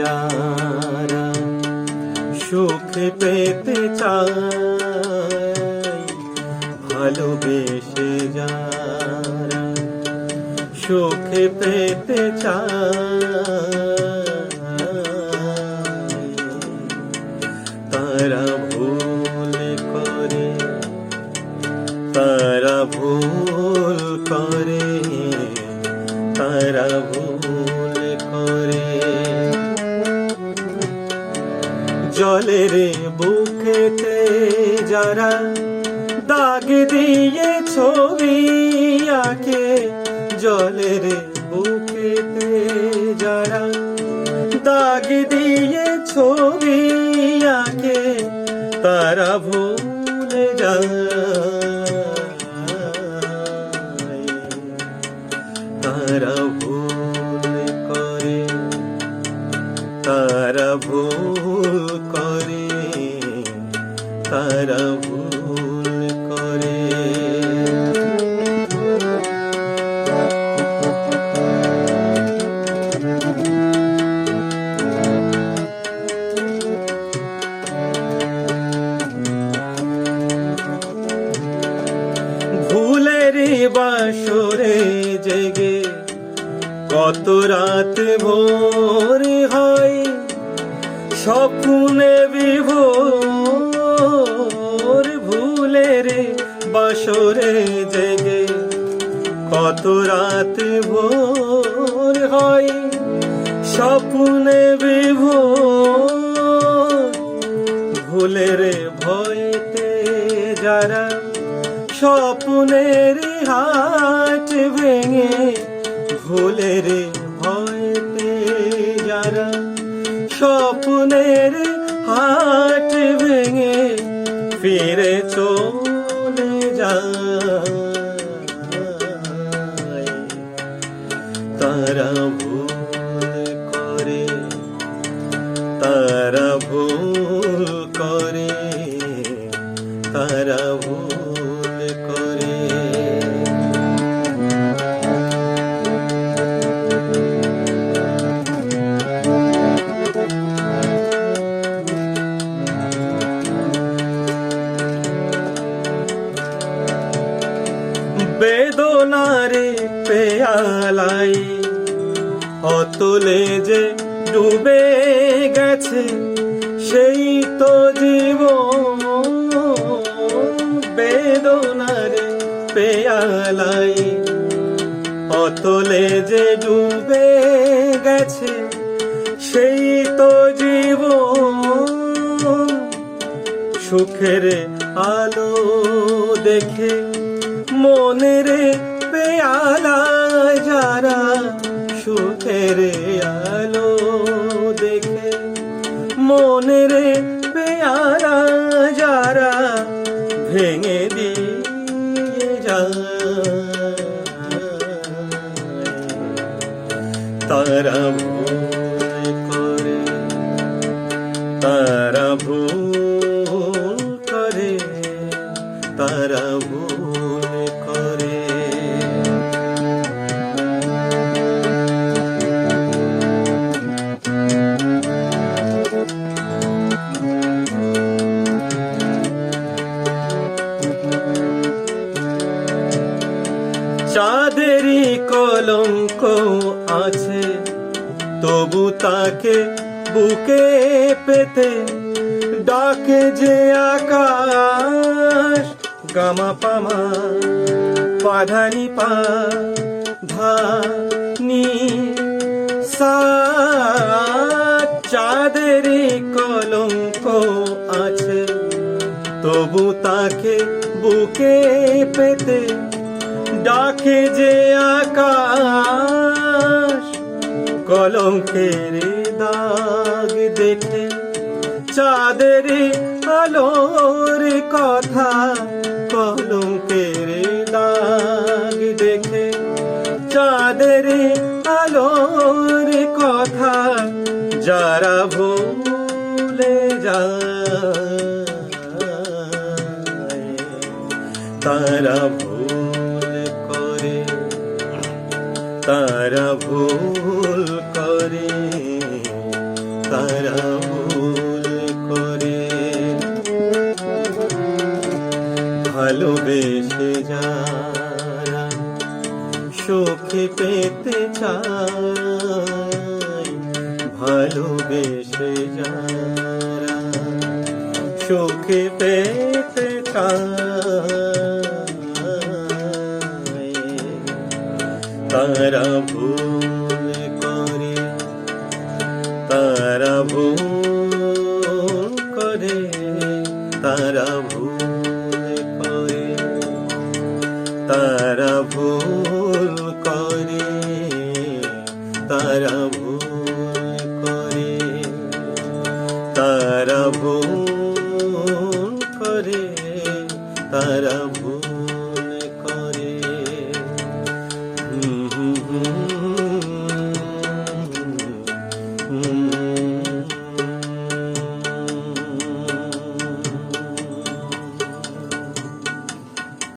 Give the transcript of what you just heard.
যারা সুখ পেতে চায়, ভালোবেসে যারা সুখ পেতে চায়, তারা ভুল করে, তারা ভুল করে, তারা ভুল করে। জলের বুকেতে যারা দাগ দিয়ে ছবি আঁকে, জলের বুকেতে যারা দাগ দিয়ে ছবি আঁকে, তারা ভুলে যায়, তারা ভুল করে, তারা ভুল করে, তারা ভুল করে। ভুলের বাসরে জেগে কত রাত ভোর হয়, স্বপ্নে বিভোর। ভুলের বাসরে জেগে কত রাত ভোর হয়, স্বপ্নে বিভোর। ভুলের ভয়েতে যারা স্বপ্নের হাট ভেঙে, ভুলের ভয়েতে যারা স্বপ্নের হাট ভেঙে ফিরে চলে যায়, তারা ভুল করে, তারা ভুল করে, তারা ভুল করে। বেদনারে পেয়ালাই অতলে যে ডুবে গেছে, সেই তো জীবন। বেদনারে পেয়ালাই অতলে যে ডুবে গেছে, সেই তো জীবন। সুখের আলো দেখে মনের পেয়ালা যারা, সুখের আলো দেখে মনের পেয়ালা যারা ভেঙে দিয়ে যায়, তারা ভুল করে, তারা ভুল করে, তারা ভুল করে। চাঁদেরই কলঙ্ক আছে, তবু তাকে বুকে পেতে ডাকে যে আকাশ। গামা পামা পাধানি পা ধা নি সা। চাঁদেরই কলঙ্ক আছে, তবু তাকে বুকে পেতে ডাকে যে আকাশ। কলঙ্কের দাগ দেখে চাঁদের আলোর কথা, কলঙ্কের দাগ দেখে চাঁদের আলোর কথা, যারা ভুলে যায়, তারা ভুল করে, তারা ভুল করে, ভালোবেসে যারা সুখে পেতে চায়, ভালোবেসে যারা সুখে পেতে চায়, তারা ভুল করে, তারা ভুল করে, তারা ভুল করে, তারা ভুল করে, তারা ভুল করে, তারা ভুল করে, তারা ভুল